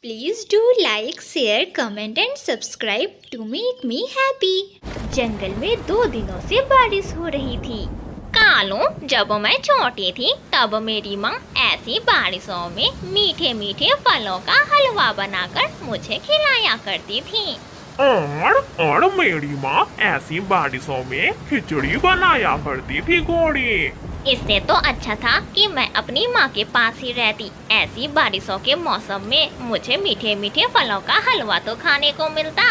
Please do like, share, comment and subscribe to make me happy। जंगल में 2 दिनों से बारिश हो रही थी। कालू, जब मैं छोटी थी तब मेरी माँ ऐसी बारिशों में मीठे मीठे फलों का हलवा बनाकर मुझे खिलाया करती थी। और मेरी माँ ऐसी बारिशों में खिचड़ी बनाया करती थी घोड़ी। इससे तो अच्छा था कि मैं अपनी माँ के पास ही रहती। ऐसी बारिशों के मौसम में मुझे मीठे मीठे फलों का हलवा तो खाने को मिलता।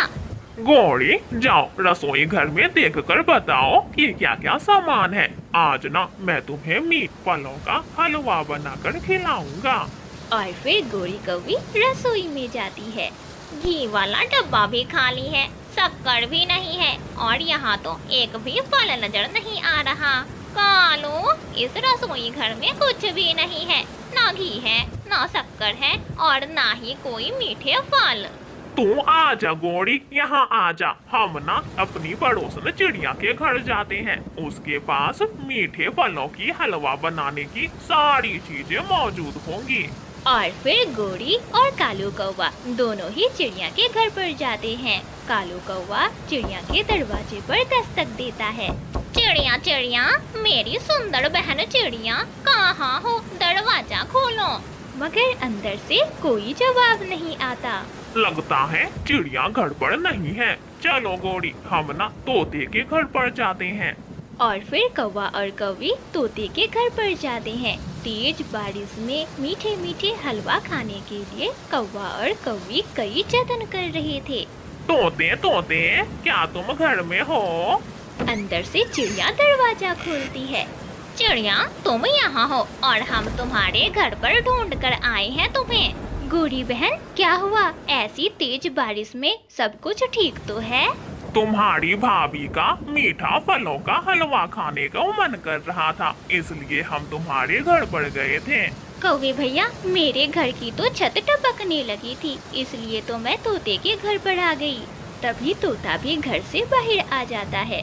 घोड़ी, जाओ रसोई घर में देखकर बताओ कि क्या क्या सामान है। आज ना मैं तुम्हें मीठ फलों का हलवा बनाकर खिलाऊंगा। और फिर गोरी कौवी रसोई में जाती है। घी वाला डब्बा भी खाली है, शक्कर भी नहीं है और यहाँ तो एक भी फल नजर नहीं आ रहा। कालू, इस रसोई घर में कुछ भी नहीं है, ना घी है, ना शक्कर है और ना ही कोई मीठे फल। तू आजा घोड़ी, यहाँ आजा। हम ना अपनी पड़ोसन चिड़िया के घर जाते हैं। उसके पास मीठे फलों की हलवा बनाने की सारी चीजें मौजूद होंगी। और फिर गोरी और कालू कौवा दोनों ही चिड़िया के घर पर जाते हैं। कालू कौवा चिड़िया के दरवाजे पर दस्तक देता है। चिड़िया चिड़िया, मेरी सुंदर बहन चिड़िया, कहाँ हो? दरवाजा खोलो। मगर अंदर से कोई जवाब नहीं आता। लगता है चिड़िया घर पर नहीं है। चलो घोड़ी, हम ना तोते के घर पर जाते हैं। और फिर कौवा और कौवी तोते के घर पर जाते हैं। तेज बारिश में मीठे मीठे हलवा खाने के लिए कौवा और कौवी कई जतन कर रहे थे। तोते तोते, क्या तुम घर में हो? अंदर से चिड़िया दरवाजा खोलती है। चिड़िया, तुम यहाँ हो और हम तुम्हारे घर पर ढूंढ कर आए हैं तुम्हें। गोरी बहन, क्या हुआ? ऐसी तेज बारिश में सब कुछ ठीक तो है? तुम्हारी भाभी का मीठा फलों का हलवा खाने का मन कर रहा था, इसलिए हम तुम्हारे घर पर गए थे। कौवे भैया, मेरे घर की तो छत टपकने लगी थी, इसलिए तो मैं तोते के घर पर आ गई। तभी तोता भी घर से बाहर आ जाता है।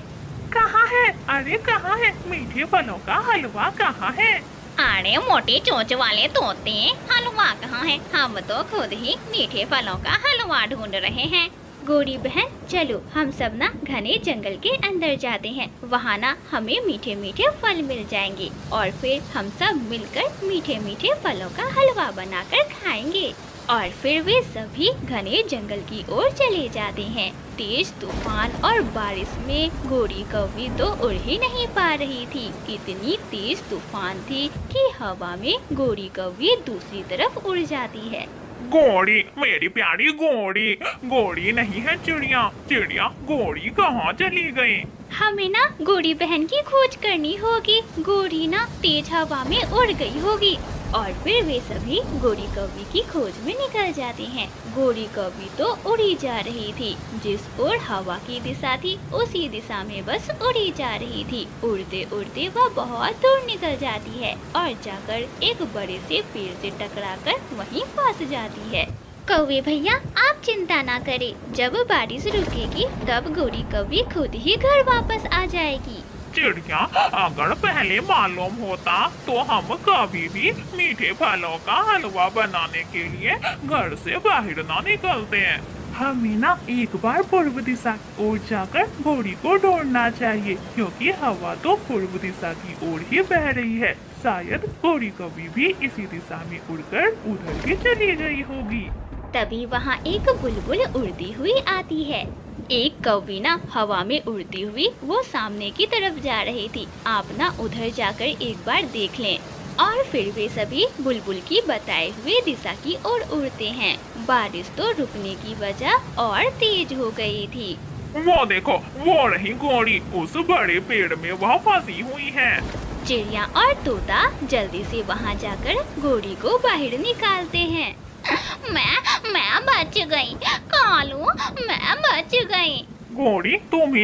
कहाँ है? अरे कहाँ है? मीठे फलों का हलवा कहाँ है? अरे मोटी चोंच वाले तोते, हलवा कहाँ है? हम तो खुद ही मीठे फलों का हलवा ढूंढ रहे हैं। गोरी बहन, चलो हम सब ना घने जंगल के अंदर जाते हैं। वहाँ ना हमें मीठे मीठे फल मिल जाएंगे और फिर हम सब मिलकर मीठे मीठे फलों का हलवा बनाकर खाएंगे। और फिर वे सभी घने जंगल की ओर चले जाते हैं। तेज तूफान और बारिश में गोरी कौवी तो उड़ ही नहीं पा रही थी। इतनी तेज तूफान थी कि हवा में गोरी कौवी दूसरी तरफ उड़ जाती है। घोड़ी, मेरी प्यारी घोड़ी, घोड़ी नहीं है चिड़िया। चिड़िया, घोड़ी कहाँ चली गई? हमें ना गोरी बहन की खोज करनी होगी। गोरी ना तेज हवा में उड़ गई होगी। और फिर वे सभी गोरी कौवी की खोज में निकल जाते हैं। गोरी कौवी तो उड़ी जा रही थी, जिस ओर हवा की दिशा थी उसी दिशा में बस उड़ी जा रही थी। उड़ते उड़ते वह बहुत दूर निकल जाती है और जाकर एक बड़े से पेड़ से टकराकर वहीं फंस जाती है। कौवे भैया, आप चिंता ना करें, जब बारिश रुकेगी तब गोरी कौवी खुद ही घर वापस आ जाएगी। चिड़िया, अगर पहले मालूम होता तो हम कभी भी मीठे फलों का हलवा बनाने के लिए घर से बाहर ना निकलते हैं। हमें ना एक बार पूर्व दिशा की ओर जाकर घोड़ी को ढूंढना चाहिए, क्योंकि हवा तो पूर्व दिशा की ओर ही बह रही है। शायद घोड़ी कभी भी इसी दिशा में उड़कर उधर ही चली गई होगी। तभी वहाँ एक बुलबुल उड़ती हुई आती है। एक कौवी ना हवा में उड़ती हुई वो सामने की तरफ जा रही थी। आप ना उधर जाकर एक बार देख लें। और फिर वे सभी बुलबुल की बताए हुए दिशा की ओर उड़ते हैं। बारिश तो रुकने की वजह और तेज हो गई थी। वो देखो, वो रही घोड़ी, उस बड़े पेड़ में वह फंसी हुई है। चिड़िया और तोता जल्दी से वहाँ जाकर घोड़ी को बाहर निकालते हैं। मैं बच गई। कालू, मैं बच गई। घोड़ी, तुम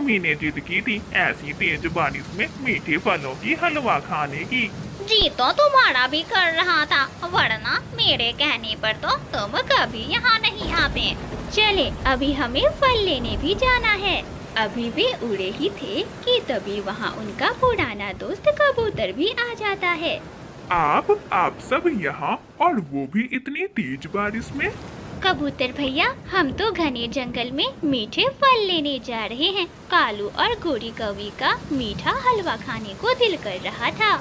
ही ने जिद की थी ऐसी तेज बारिश में मीठे फलों की हलवा खाने की। जी तो तुम्हारा भी कर रहा था, वरना मेरे कहने पर तो तुम कभी यहाँ नहीं आते। चले, अभी हमें फल लेने भी जाना है। अभी वे उड़े ही थे कि तभी वहाँ उनका पुराना दोस्त कबूतर भी आ जाता है। आप सब यहाँ, और वो भी इतनी तेज बारिश में। कबूतर भैया, हम तो घने जंगल में मीठे फल लेने जा रहे हैं। कालू और गोरी कौवी का मीठा हलवा खाने को दिल कर रहा था।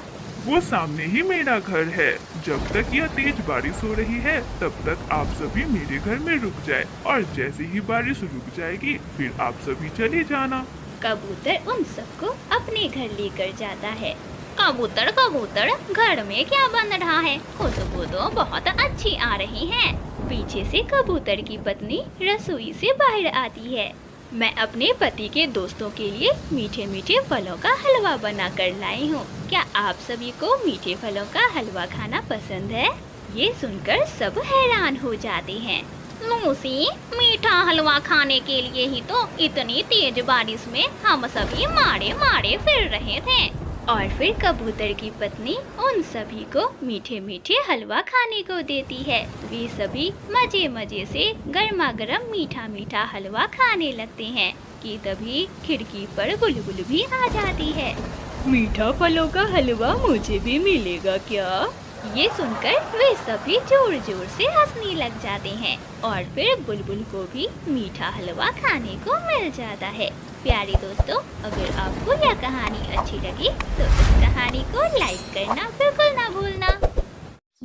वो सामने ही मेरा घर है। जब तक यह तेज बारिश हो रही है तब तक आप सभी मेरे घर में रुक जाए, और जैसे ही बारिश रुक जाएगी फिर आप सभी चले जाना। कबूतर उन सबको अपने घर लेकर जाता है। कबूतर कबूतर, घर में क्या बन रहा है? खुशबू तो बहुत अच्छी आ रही है। पीछे से कबूतर की पत्नी रसोई से बाहर आती है। मैं अपने पति के दोस्तों के लिए मीठे मीठे फलों का हलवा बना कर लाई हूँ। क्या आप सभी को मीठे फलों का हलवा खाना पसंद है? ये सुनकर सब हैरान हो जाते हैं। लूसी, मीठा हलवा खाने के लिए ही तो इतनी तेज बारिश में हम सभी मारे मारे फिर रहे थे। और फिर कबूतर की पत्नी उन सभी को मीठे मीठे हलवा खाने को देती है। वे सभी मजे मजे से गर्मा गर्म मीठा मीठा हलवा खाने लगते हैं कि तभी खिड़की पर बुलबुल भी आ जाती है। मीठा फलों का हलवा मुझे भी मिलेगा क्या? ये सुनकर वे सभी जोर जोर से हंसने लग जाते हैं और फिर बुलबुल को भी मीठा हलवा खाने को मिल जाता है। प्यारे दोस्तों, अगर आपको यह कहानी अच्छी लगी तो इस कहानी को लाइक करना बिल्कुल ना भूलना।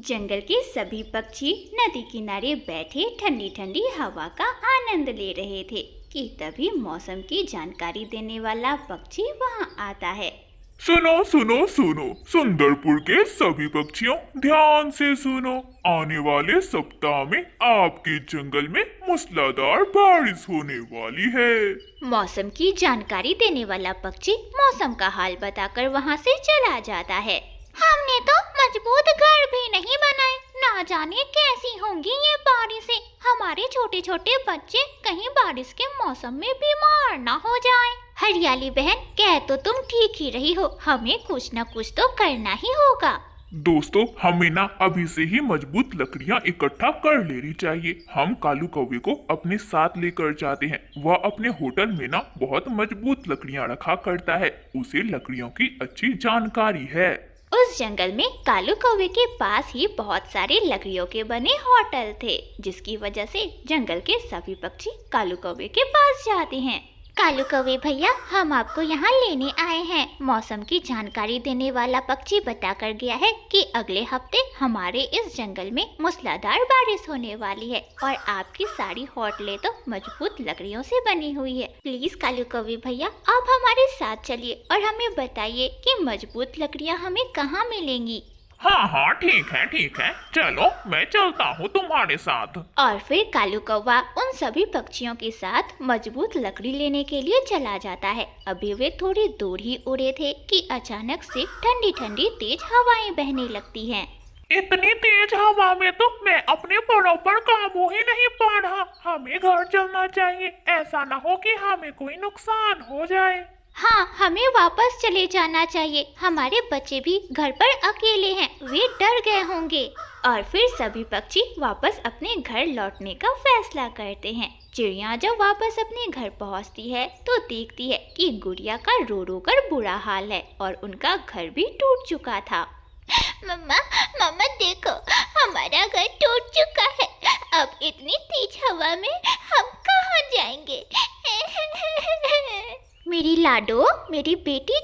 जंगल के सभी पक्षी नदी किनारे बैठे ठंडी ठंडी हवा का आनंद ले रहे थे कि तभी मौसम की जानकारी देने वाला पक्षी वहाँ आता है। सुनो सुनो सुनो, सुंदरपुर के सभी पक्षियों ध्यान से सुनो। आने वाले सप्ताह में आपके जंगल में मूसलाधार बारिश होने वाली है। मौसम की जानकारी देने वाला पक्षी मौसम का हाल बताकर वहाँ से चला जाता है। हमने तो मजबूत घर भी नहीं बनाए, ना जाने कैसी होंगी ये बारिशें। हमारे छोटे छोटे बच्चे कहीं बारिश के मौसम में बीमार ना हो जाएं। हरियाली बहन, कह तो तुम ठीक ही रही हो, हमें कुछ न कुछ तो करना ही होगा। दोस्तों, हमें ना अभी से ही मजबूत लकड़ियाँ इकट्ठा कर लेनी चाहिए। हम कालू कौवे को अपने साथ लेकर जाते हैं। वह अपने होटल में ना बहुत मजबूत लकड़ियाँ रखा करता है। उसे लकड़ियों की अच्छी जानकारी है। उस जंगल में कालू कौवे के पास ही बहुत सारे लकड़ियों के बने होटल थे, जिसकी वजह से जंगल के सभी पक्षी कालू कौवे के पास जाते हैं। कालू कौवे भैया, हम आपको यहाँ लेने आए हैं। मौसम की जानकारी देने वाला पक्षी बता कर गया है कि अगले हफ्ते हमारे इस जंगल में मूसलाधार बारिश होने वाली है और आपकी सारी होटलें तो मजबूत लकड़ियों से बनी हुई है। प्लीज कालू कौवे भैया, आप हमारे साथ चलिए और हमें बताइए कि मजबूत लकड़ियाँ हमें कहाँ मिलेंगी। हाँ, ठीक है, चलो मैं चलता हूँ तुम्हारे साथ। और फिर कालू कौवा उन सभी पक्षियों के साथ मजबूत लकड़ी लेने के लिए चला जाता है। अभी वे थोड़ी दूर ही उड़े थे कि अचानक से ठंडी ठंडी तेज हवाएं बहने लगती हैं। इतनी तेज हवा में तो मैं अपने बड़ों पर काबू ही नहीं पा रहा। हमें घर चलना चाहिए, ऐसा न हो कि हमें कोई नुकसान हो जाए। हाँ, हमें वापस चले जाना चाहिए। हमारे बच्चे भी घर पर अकेले हैं, वे डर गए होंगे। और फिर सभी पक्षी वापस अपने घर लौटने का फैसला करते हैं। चिड़िया जब वापस अपने घर पहुंचती है तो देखती है कि गुड़िया का रो रो कर बुरा हाल है और उनका घर भी टूट चुका था। मम्मा देखो, हमारा घर टूट चुका है। अब इतनी तेज हवा में हम कहाँ जाएंगे? मेरी लाडो, मेरी बेटी,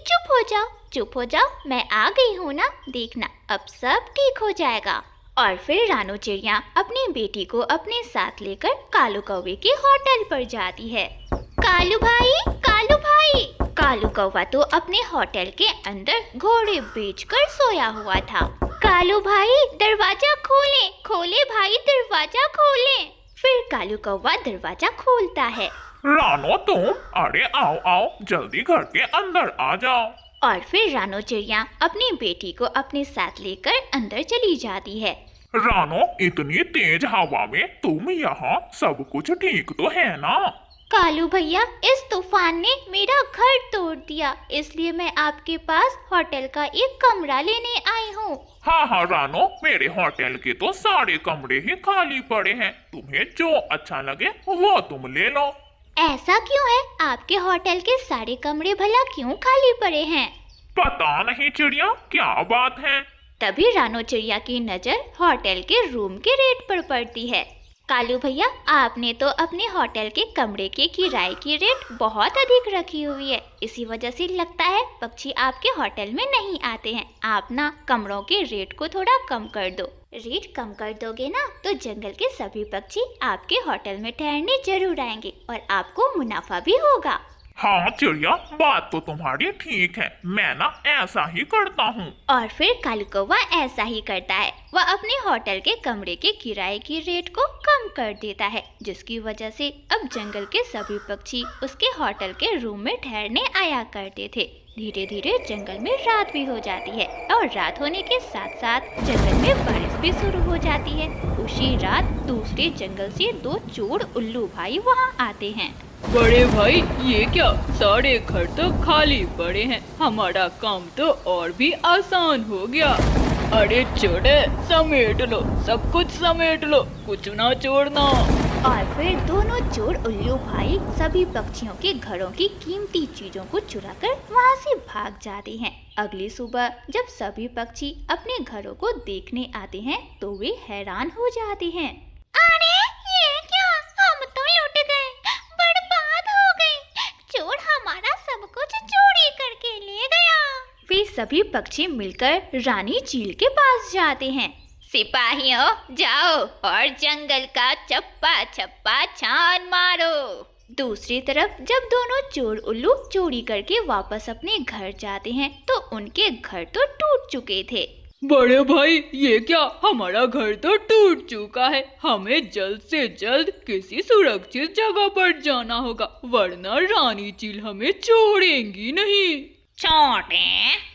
चुप हो जाओ, मैं आ गई हूँ ना, देखना अब सब ठीक हो जाएगा। और फिर रानू चिड़िया अपनी बेटी को अपने साथ लेकर कालू कौवे के होटल पर जाती है। कालू भाई, कालू कौवा तो अपने होटल के अंदर घोड़े बेचकर सोया हुआ था। कालू भाई, दरवाजा खोले भाई, दरवाजा खोले। फिर कालू कौवा दरवाजा खोलता है। रानो तुम, अरे आओ, जल्दी घर के अंदर आ जाओ। और फिर रानो चिड़िया अपनी बेटी को अपने साथ लेकर अंदर चली जाती है। रानो, इतनी तेज हवा में तुम यहाँ, सब कुछ ठीक तो है ना? कालू भैया, इस तूफान ने मेरा घर तोड़ दिया, इसलिए मैं आपके पास होटल का एक कमरा लेने आई हूँ। हाँ रानो, मेरे होटल के तो सारे कमरे ही खाली पड़े हैं। तुम्हें जो अच्छा लगे वो तुम ले लो। ऐसा क्यों है? आपके होटल के सारे कमरे भला क्यों खाली पड़े हैं? पता नहीं चिड़िया, क्या बात है? तभी रानो चिड़िया की नज़र होटल के रूम के रेट पर पड़ती है। कालू भैया, आपने तो अपने होटल के कमरे के किराए की रेट बहुत अधिक रखी हुई है। इसी वजह से लगता है पक्षी आपके होटल में नहीं आते हैं। आप ना कमरों के रेट को थोड़ा कम कर दो। रेट कम कर दोगे ना तो जंगल के सभी पक्षी आपके होटल में ठहरने जरूर आएंगे और आपको मुनाफा भी होगा। हाँ चिड़िया, बात तो तुम्हारी ठीक है, मैं ना ऐसा ही करता हूँ। और फिर कालू कौवा ऐसा ही करता है। वह अपने होटल के कमरे के किराए की रेट को कम कर देता है, जिसकी वजह से अब जंगल के सभी पक्षी उसके होटल के रूम में ठहरने आया करते थे। धीरे धीरे जंगल में रात भी हो जाती है और रात होने के साथ साथ जंगल में बारिश भी शुरू हो जाती है। उसी रात दूसरे जंगल से 2 चोर उल्लू भाई वहाँ आते हैं। बड़े भाई, ये क्या, सारे घर तो खाली पड़े हैं, हमारा काम तो और भी आसान हो गया। अरे छोटे, समेट लो, सब कुछ समेट लो, कुछ ना छोड़ना। और फिर दोनों चोर उल्लू भाई सभी पक्षियों के घरों की कीमती चीजों को चुराकर वहाँ से भाग जाते हैं। अगली सुबह जब सभी पक्षी अपने घरों को देखने आते हैं तो वे हैरान हो जाते हैं। अरे ये क्या, हम तो लुट गए, बर्बाद हो गए, चोर हमारा सब कुछ चोरी करके ले गया। वे सभी पक्षी मिलकर रानी चील के पास जाते हैं। सिपाहियों, जाओ और जंगल का चप्पा चप्पा छान मारो। दूसरी तरफ जब दोनों चोर उल्लू चोरी करके वापस अपने घर जाते हैं तो उनके घर तो टूट चुके थे। बड़े भाई, ये क्या, हमारा घर तो टूट चुका है, हमें जल्द से जल्द किसी सुरक्षित जगह पर जाना होगा, वरना रानी चील हमें छोड़ेंगी नहीं। छोटे,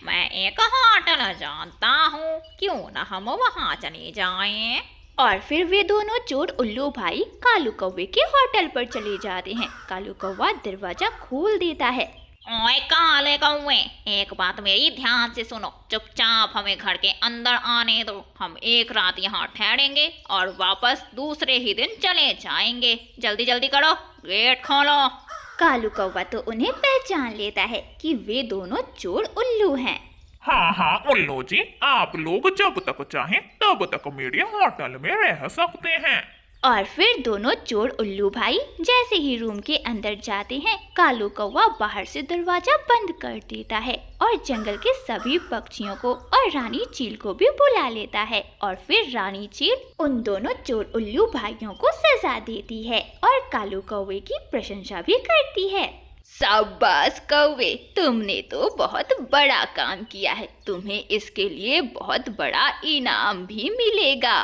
मैं एक होटल जानता हूँ, क्यों न हम वहाँ चले जाएं। और फिर वे दोनों चोर उल्लू भाई कालू कौवे के होटल पर चले जाते हैं। कालू कौवा दरवाजा खोल देता है। ओए काले कौवे, एक बात मेरी ध्यान से सुनो, चुपचाप हमें घर के अंदर आने दो। हम एक रात यहाँ ठहरेंगे और वापस दूसरे ही दिन चले जाएंगे। जल्दी जल्दी करो, गेट खोलो। कालू कौवा तो उन्हें पहचान लेता है कि वे दोनों चोर उल्लू हैं। हाँ हाँ उल्लू जी, आप लोग जब तक चाहें तब तक मेरे होटल में रह सकते हैं। और फिर दोनों चोर उल्लू भाई जैसे ही रूम के अंदर जाते हैं, कालू कौवा बाहर से दरवाजा बंद कर देता है और जंगल के सभी पक्षियों को और रानी चील को भी बुला लेता है। और फिर रानी चील उन दोनों चोर उल्लू भाइयों को सजा देती है और कालू कौवे की प्रशंसा भी करती है। शाबाश कौवे, तुमने तो बहुत बड़ा काम किया है, तुम्हें इसके लिए बहुत बड़ा इनाम भी मिलेगा।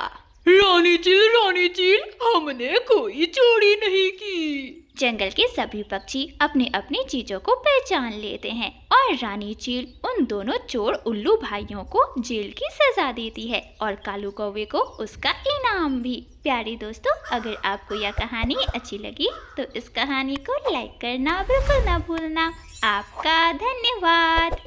रानी चील, हमने कोई चोरी नहीं की। जंगल के सभी पक्षी अपने अपनी चीजों को पहचान लेते हैं और रानी चील उन दोनों चोर उल्लू भाइयों को जेल की सजा देती है और कालू कौवे को उसका इनाम भी। प्यारे दोस्तों, अगर आपको यह कहानी अच्छी लगी तो इस कहानी को लाइक करना बिल्कुल ना भूलना। आपका धन्यवाद।